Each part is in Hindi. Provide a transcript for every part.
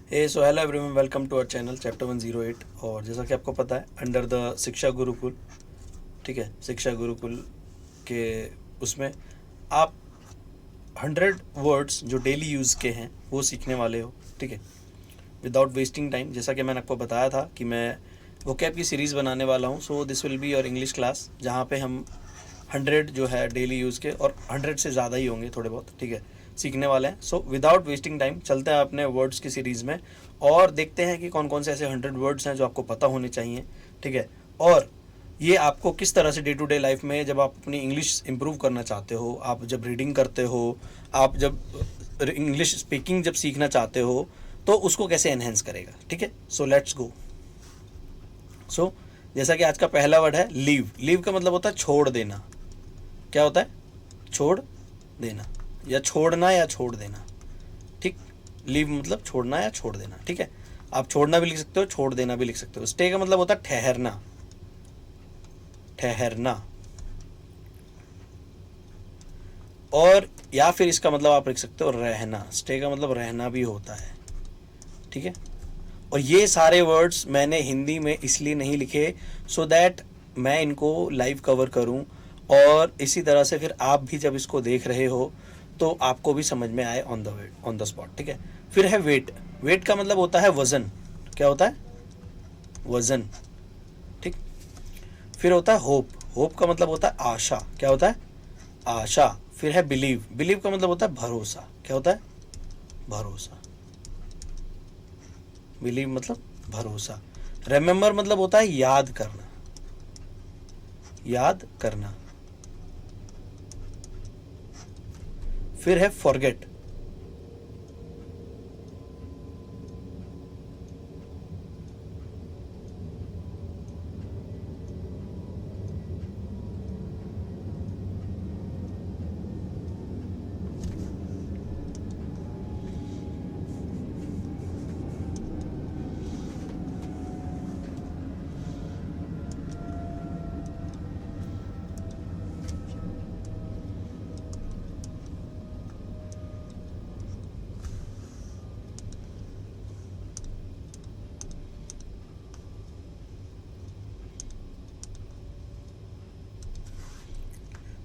So hello everyone, welcome to our channel chapter 108। और जैसा कि आपको पता है, अंडर द शिक्षा गुरुकुल, ठीक है, शिक्षा गुरुकुल के उसमें आप 100 वर्ड्स जो डेली यूज़ के हैं वो सीखने वाले हो, ठीक है, विदाउट वेस्टिंग टाइम। जैसा कि मैंने आपको बताया था कि मैं वोकैब की सीरीज़ बनाने वाला हूँ। So this will be your English class, जहाँ पे हम 100 जो है डेली यूज़ के, और 100 से ज़्यादा ही होंगे थोड़े बहुत, ठीक है, सीखने वाले हैं। सो विदाउट वेस्टिंग टाइम चलते हैं अपने वर्ड्स की सीरीज़ में और देखते हैं कि कौन कौन से ऐसे 100 वर्ड्स हैं जो आपको पता होने चाहिए, ठीक है। और ये आपको किस तरह से डे टू डे लाइफ में, जब आप अपनी इंग्लिश इंप्रूव करना चाहते हो, आप जब रीडिंग करते हो, आप जब इंग्लिश स्पीकिंग जब सीखना चाहते हो, तो उसको कैसे एनहेंस करेगा, ठीक है। So let's go. सो जैसा कि आज का पहला वर्ड है लीव। लीव का मतलब होता है छोड़ देना। क्या होता है? छोड़ देना, या छोड़ना, या छोड़ देना, ठीक। लीव मतलब छोड़ना या छोड़ देना, ठीक है। आप छोड़ना भी लिख सकते हो, छोड़ देना भी लिख सकते हो। स्टे का मतलब होता है ठहरना, ठहरना। और या फिर इसका मतलब आप लिख सकते हो रहना। स्टे का मतलब रहना भी होता है, ठीक है। और ये सारे वर्ड्स मैंने हिंदी में इसलिए नहीं लिखे सो दैट मैं इनको लाइव कवर करूं, और इसी तरह से फिर आप भी जब इसको देख रहे हो तो आपको भी समझ में आए ऑन द स्पॉट, ठीक है। फिर है वेट। वेट का मतलब होता है वजन। क्या होता है? वजन, ठीक। फिर होता है होप। होप का मतलब होता है आशा। क्या होता है? आशा। फिर है बिलीव। बिलीव का मतलब होता है भरोसा। क्या होता है? भरोसा। बिलीव मतलब भरोसा। रिमेंबर मतलब होता है याद करना, याद करना। फिर है फॉरगेट।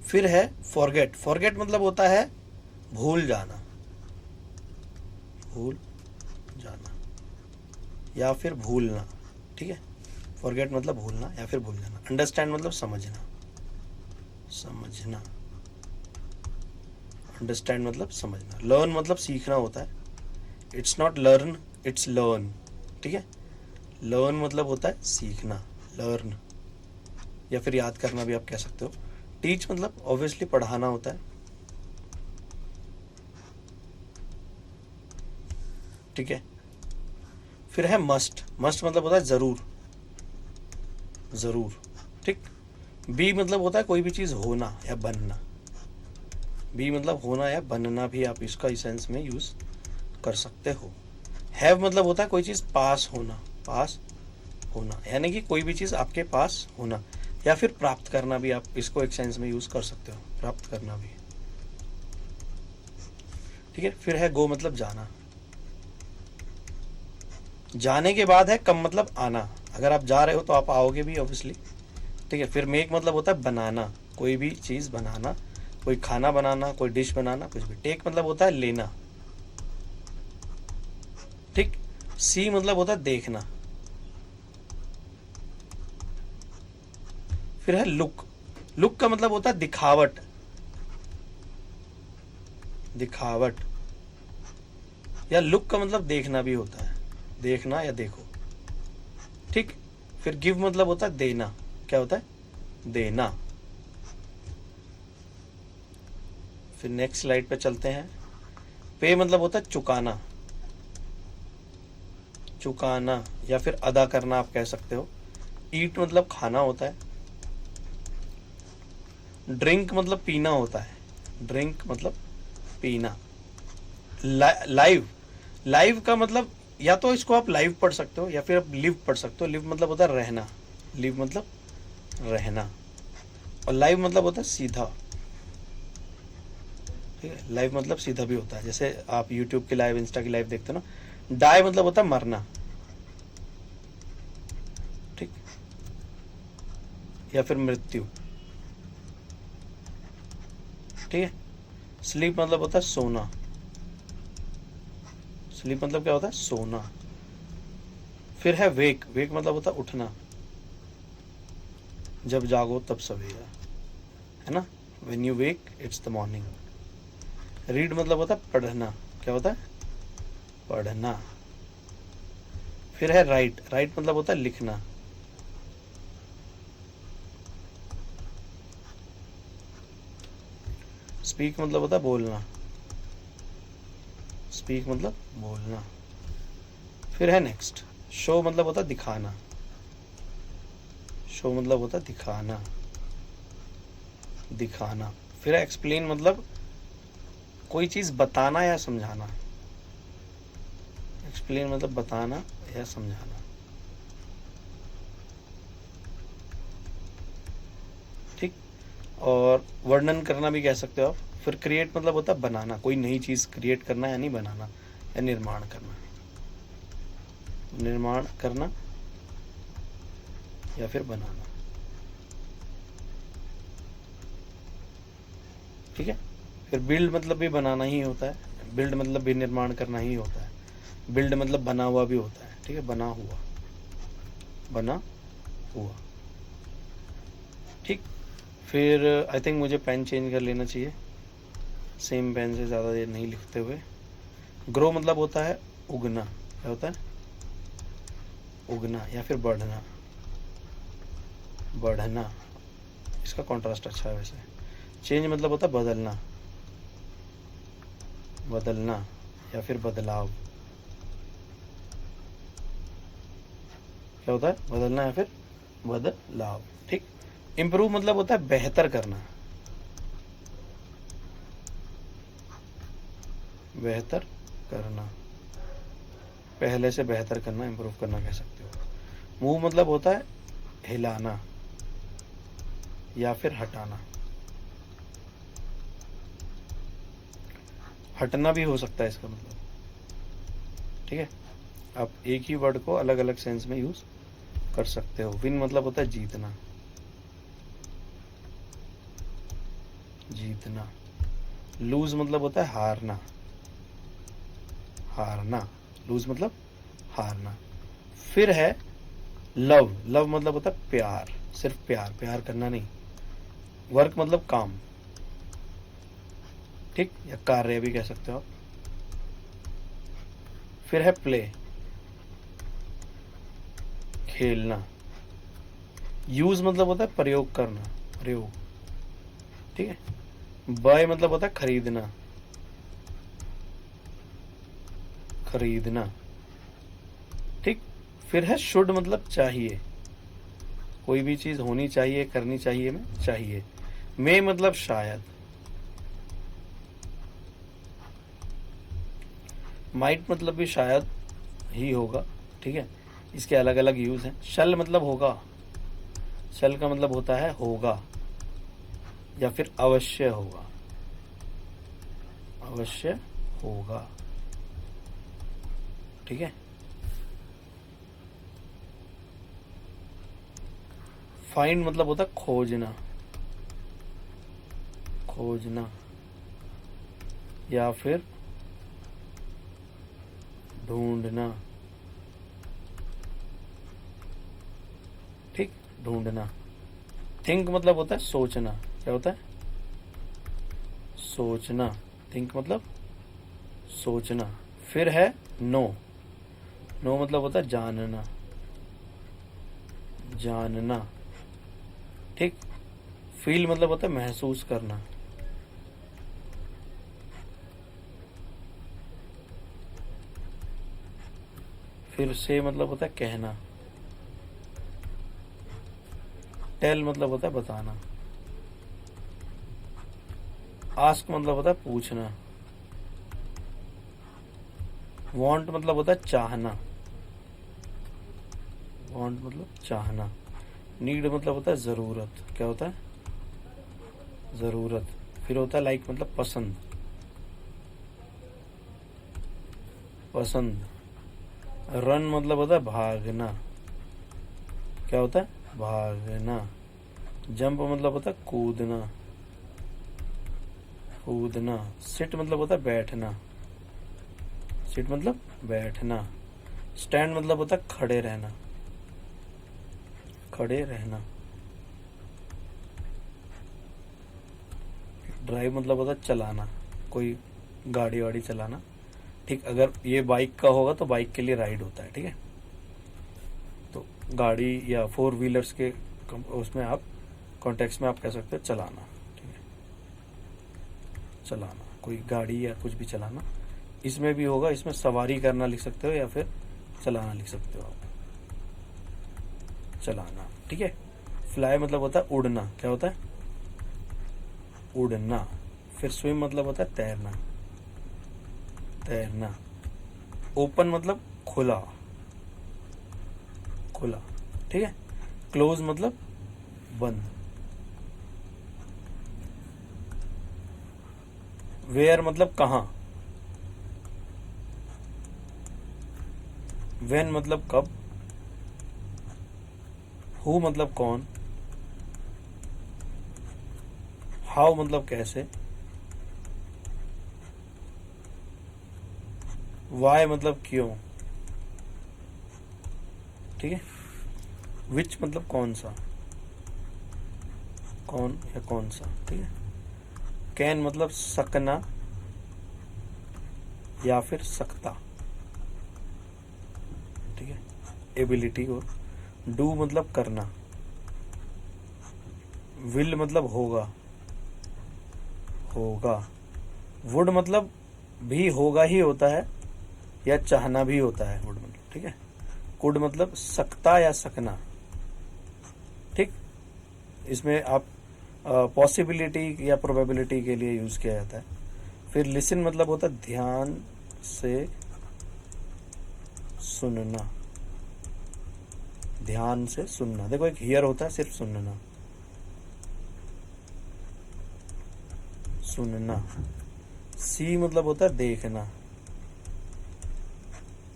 फिर है फॉरगेट। फॉरगेट मतलब होता है भूल जाना, भूल जाना, या फिर भूलना, ठीक है। फॉरगेट मतलब भूलना या फिर भूल जाना। अंडरस्टैंड मतलब समझना, समझना। अंडरस्टैंड मतलब समझना। लर्न मतलब सीखना होता है। It's not learn, it's learn, ठीक है। लर्न मतलब होता है सीखना, लर्न, या फिर याद करना भी आप कह सकते हो। टीच मतलब ऑब्वियसली पढ़ाना होता है, ठीक है। फिर है मस्ट। मस्ट मतलब होता है ज़रूर, ज़रूर, ठीक। बी मतलब होता है कोई भी चीज़ होना या बनना। बी मतलब होना या बनना भी आप इसका इस सेंस में यूज़ कर सकते हो। हैव मतलब होता है कोई चीज़ पास होना, पास होना, यानी कि कोई भी चीज़ आपके पास होना, या फिर प्राप्त करना भी आप इसको एक सेंस में यूज़ कर सकते हो, प्राप्त करना भी, ठीक है। फिर है गो मतलब जाना। जाने के बाद है कम मतलब आना। अगर आप जा रहे हो तो आप आओगे भी ऑब्वियसली, ठीक है। फिर मेक मतलब होता है बनाना, कोई भी चीज़ बनाना, कोई खाना बनाना, कोई डिश बनाना, कुछ भी। टेक मतलब होता है लेना, ठीक। सी मतलब होता है देखना। फिर है लुक। लुक का मतलब होता है दिखावट, दिखावट। या लुक का मतलब देखना भी होता है, देखना या देखो, ठीक। फिर गिव मतलब होता है देना। क्या होता है? देना। फिर नेक्स्ट स्लाइड पे चलते हैं। पे मतलब होता है चुकाना, चुकाना, या फिर अदा करना आप कह सकते हो। ईट मतलब खाना होता है। ड्रिंक मतलब पीना होता है, ड्रिंक मतलब पीना। लाइव। लाइव का मतलब या तो इसको आप लाइव पढ़ सकते हो या फिर आप लिव पढ़ सकते हो। लिव मतलब होता है रहना, लिव मतलब रहना। और लाइव मतलब होता है सीधा, ठीक है। लाइव मतलब सीधा भी होता है, जैसे आप यूट्यूब की लाइव, इंस्टा की लाइव देखते हो ना। डाई मतलब होता है मरना, ठीक, या फिर मृत्यु, ठीक है। स्लीप मतलब होता है सोना, स्लीप मतलब क्या होता है, सोना। फिर है वेक, वेक मतलब होता है उठना, जब जागो तब सवेरा, है ना। When you wake it's the morning. Read मतलब होता है पढ़ना, क्या होता है, पढ़ना। फिर है राइट, राइट मतलब होता है लिखना। स्पीक मतलब होता है बोलना, स्पीक मतलब बोलना। फिर है नेक्स्ट, शो मतलब होता है दिखाना, शो मतलब होता है दिखाना, दिखाना। फिर है एक्सप्लेन मतलब कोई चीज बताना या समझाना, एक्सप्लेन मतलब बताना या समझाना, ठीक। और वर्णन करना भी कह सकते हो आप। फिर क्रिएट मतलब होता है बनाना, कोई नई चीज क्रिएट करना यानी बनाना या निर्माण करना, निर्माण करना या फिर बनाना, ठीक है। फिर बिल्ड मतलब भी बनाना ही होता है, बिल्ड मतलब भी निर्माण करना ही होता है। बिल्ड मतलब बना हुआ भी होता है, ठीक है, बना हुआ, बना हुआ, ठीक। फिर आई थिंक मुझे पेन चेंज कर लेना चाहिए, सेम पेन से ज़्यादा देर नहीं लिखते हुए। ग्रो मतलब होता है उगना, क्या होता है, उगना या फिर बढ़ना, बढ़ना। इसका कॉन्ट्रास्ट अच्छा है वैसे। चेंज मतलब होता है बदलना, बदलना या फिर बदलाव, क्या होता है, बदलना या फिर बदलाव, ठीक। इम्प्रूव मतलब होता है बेहतर करना, बेहतर करना, पहले से बेहतर करना, इम्प्रूव करना कह सकते हो। मूव मतलब होता है हिलाना या फिर हटाना, हटना भी हो सकता है इसका मतलब, ठीक है। आप एक ही वर्ड को अलग अलग सेंस में यूज कर सकते हो। विन मतलब होता है जीतना, जीतना। लूज मतलब होता है हारना, हारना, लूज मतलब हारना। फिर है लव, लव मतलब होता है प्यार, सिर्फ प्यार, प्यार करना नहीं। वर्क मतलब काम, ठीक, या कार्य भी कह सकते हो आप। फिर है प्ले, खेलना। यूज मतलब होता है प्रयोग करना, प्रयोग, ठीक है। बाय मतलब होता है खरीदना, खरीदना, ठीक। फिर है शुड मतलब चाहिए, कोई भी चीज होनी चाहिए, करनी चाहिए में चाहिए। मे मतलब शायद। माइट मतलब भी शायद ही होगा, ठीक है। इसके अलग अलग यूज हैं। शल मतलब होगा, शल का मतलब होता है होगा या फिर अवश्य होगा, अवश्य होगा, ठीक है। फाइंड मतलब होता है खोजना, खोजना या फिर ढूंढना, ठीक, ढूंढना। थिंक मतलब होता है सोचना, क्या होता है, सोचना। थिंक मतलब सोचना। फिर है नो, नो मतलब होता है जानना, जानना, ठीक। फील मतलब होता है महसूस करना। फिर से मतलब होता है कहना। टेल मतलब होता है बताना। आस्क मतलब होता है पूछना। वांट मतलब होता है चाहना, वांट मतलब चाहना। नीड मतलब होता है जरूरत, क्या होता है, जरूरत। फिर होता है लाइक मतलब पसंद, पसंद। रन मतलब होता है भागना, क्या होता है, भागना। जंप मतलब होता है कूदना, कूदना। सिट मतलब होता है बैठना, सिट मतलब बैठना। स्टैंड मतलब होता है खड़े रहना, खड़े रहना। ड्राइव मतलब होता है चलाना, कोई गाड़ी वाड़ी चलाना। ठीक, अगर ये बाइक का होगा तो बाइक के लिए राइड होता है, ठीक है। तो गाड़ी या फोर व्हीलर्स के उसमें आप कॉन्टेक्स्ट में आप कह सकते हो चलाना, ठीक है, चलाना, कोई गाड़ी या कुछ भी चलाना। इसमें भी होगा, इसमें सवारी करना लिख सकते हो या फिर चलाना लिख सकते हो आप, चलाना, ठीक है। फ्लाई मतलब होता है उड़ना, क्या होता है, उड़ना। फिर स्विम मतलब होता है तैरना, तैरना। ओपन मतलब खुला, खुला, ठीक है। क्लोज मतलब बंद। वेयर मतलब कहाँ। व्हेन मतलब कब। हु मतलब कौन। हाउ मतलब कैसे। वाई मतलब क्यों, ठीक है। विच मतलब कौन सा, कौन या कौन सा, ठीक है। कैन मतलब सकना या फिर सकता, ठीक है, एबिलिटी को। डू मतलब करना। विल मतलब होगा, होगा। वुड मतलब भी होगा ही होता है या चाहना भी होता है, वुड मतलब, ठीक है। कुड मतलब सकता या सकना, ठीक। इसमें आप पॉसिबिलिटी या प्रोबेबिलिटी के लिए यूज किया जाता है। फिर लिसन मतलब होता है ध्यान से सुनना, ध्यान से सुनना। देखो एक हियर होता है सिर्फ सुनना, सुनना। सी मतलब होता है देखना,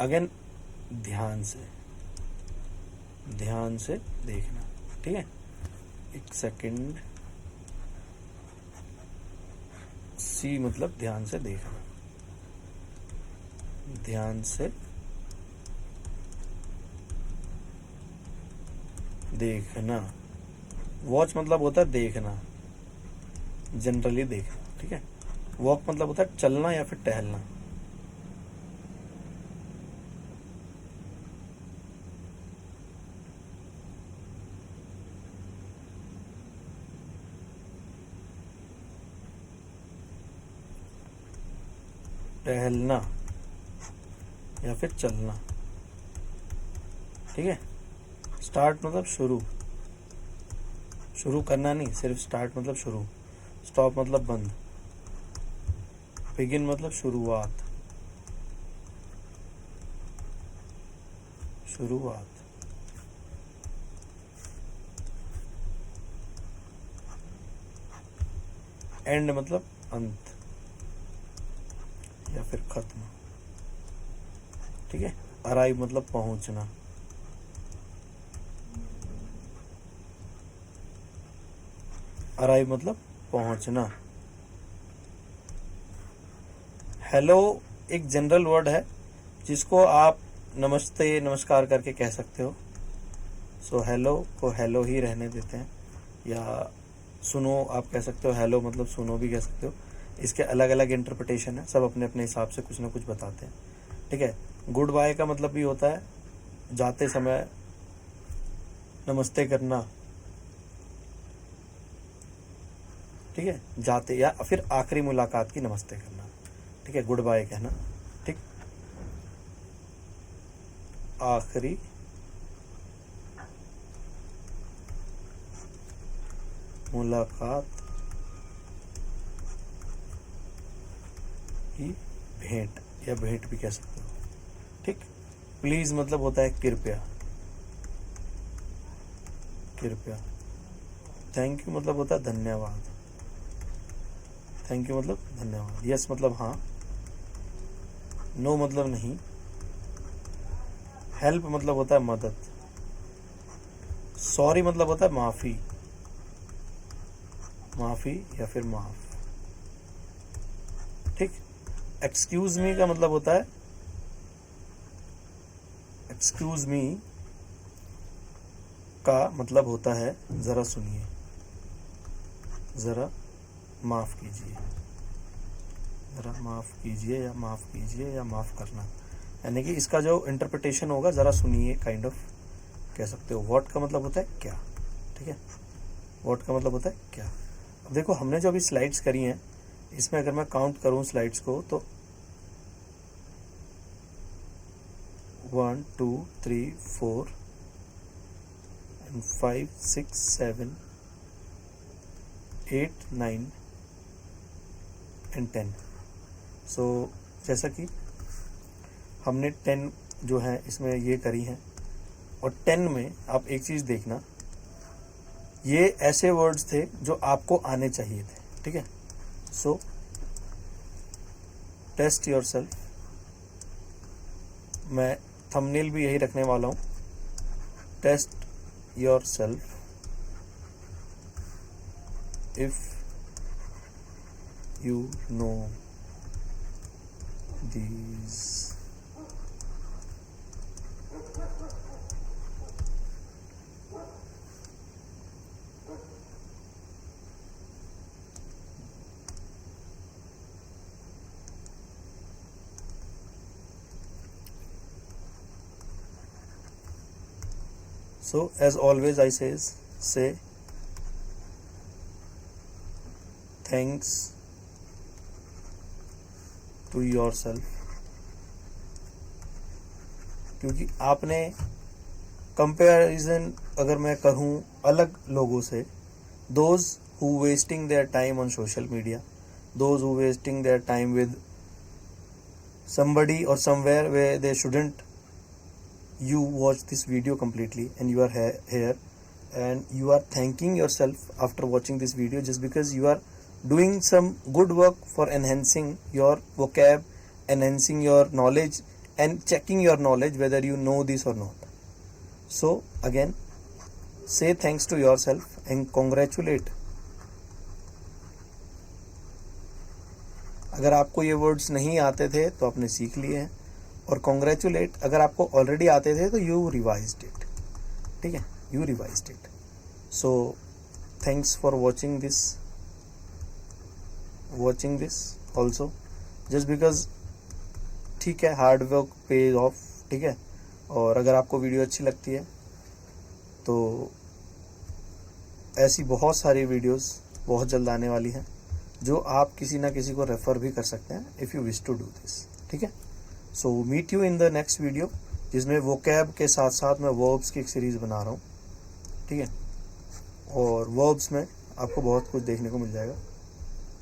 अगेन ध्यान से, ध्यान से देखना, ठीक है। एक सेकंड। सी मतलब ध्यान से देखना, ध्यान से देखना। वॉच मतलब होता है देखना, जनरली देखना, ठीक है। वॉक मतलब होता है चलना या फिर टहलना। टहलना या फिर चलना, ठीक है। स्टार्ट मतलब शुरू, शुरू करना नहीं, सिर्फ स्टार्ट मतलब शुरू। स्टॉप मतलब बंद। बिगिन मतलब शुरुआत, शुरुआत। एंड मतलब अंत या फिर खत्म, ठीक है। अराइव मतलब पहुंचना, अराइव मतलब पहुंचना। हेलो एक जनरल वर्ड है जिसको आप नमस्ते नमस्कार करके कह सकते हो। सो हेलो को हेलो ही रहने देते हैं, या सुनो आप कह सकते हो, हेलो मतलब सुनो भी कह सकते हो। इसके अलग अलग इंटरप्रिटेशन है, सब अपने अपने हिसाब से कुछ ना कुछ बताते हैं, ठीक है। गुड बाय का मतलब भी होता है जाते समय नमस्ते करना, ठीक है, जाते, या फिर आखिरी मुलाकात की नमस्ते करना, ठीक है, गुड बाय कहना, ठीक। आखिरी मुलाकात की भेंट, या भेंट भी कह सकते हो, ठीक। प्लीज मतलब होता है कृपया, कृपया। थैंक यू मतलब होता है धन्यवाद, थैंक यू मतलब धन्यवाद। यस मतलब हाँ, नो मतलब नहीं, हेल्प मतलब होता है मदद, सॉरी मतलब होता है माफ़ी, माफ़ी या फिर माफ़, ठीक। एक्सक्यूज़ मी का मतलब होता है, एक्सक्यूज़ मी का मतलब होता है ज़रा सुनिए, ज़रा माफ़ कीजिए, ज़रा माफ़ कीजिए या माफ़ कीजिए या माफ़ करना, यानी कि इसका जो इंटरप्रिटेशन होगा ज़रा सुनिए काइंड ऑफ कह सकते हो। व्हाट का मतलब होता है क्या, ठीक है, व्हाट का मतलब होता है क्या। अब देखो हमने जो अभी स्लाइड्स करी हैं, इसमें अगर मैं काउंट करूं स्लाइड्स को तो 1 2 3 4 and 5 6 7 8 9 and 10। सो जैसा कि हमने 10 जो है इसमें ये करी हैं, और 10 में आप एक चीज़ देखना, ये ऐसे वर्ड्स थे जो आपको आने चाहिए थे, ठीक है। सो टेस्ट योर सेल्फ, मैं थंबनेल भी यही रखने वाला हूँ, test yourself if you know these. So as always I say thanks to yourself, क्योंकि आपने कंपैरिजन अगर मैं कहूँ अलग लोगों से, those who wasting their time on social media, those who wasting their time with somebody or somewhere where they shouldn't, you watch this video completely and you are here and you are thanking yourself after watching this video just because you are doing some good work for enhancing your vocab, enhancing your knowledge and checking your knowledge whether you know this or not. So again, say thanks to yourself and congratulate। अगर आपको ये वर्ड्स नहीं आते थे तो आपने सीख लिए हैं, और कॉन्ग्रेचुलेट अगर आपको ऑलरेडी आते थे तो यू रिवाइज्ड इट, ठीक है, you revised it. So thanks for watching this also, just because, ठीक है, हार्ड वर्क पेज ऑफ, ठीक है। और अगर आपको वीडियो अच्छी लगती है तो ऐसी बहुत सारी वीडियोस बहुत जल्द आने वाली हैं जो आप किसी ना किसी को रेफ़र भी कर सकते हैं if you wish to do this, ठीक है। So meet you in the next video, जिसमें वोकैब के साथ साथ मैं वर्ब्स की एक सीरीज़ बना रहा हूँ, ठीक है, और वर्ब्स में आपको बहुत कुछ देखने को मिल जाएगा।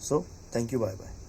So thank you, bye bye.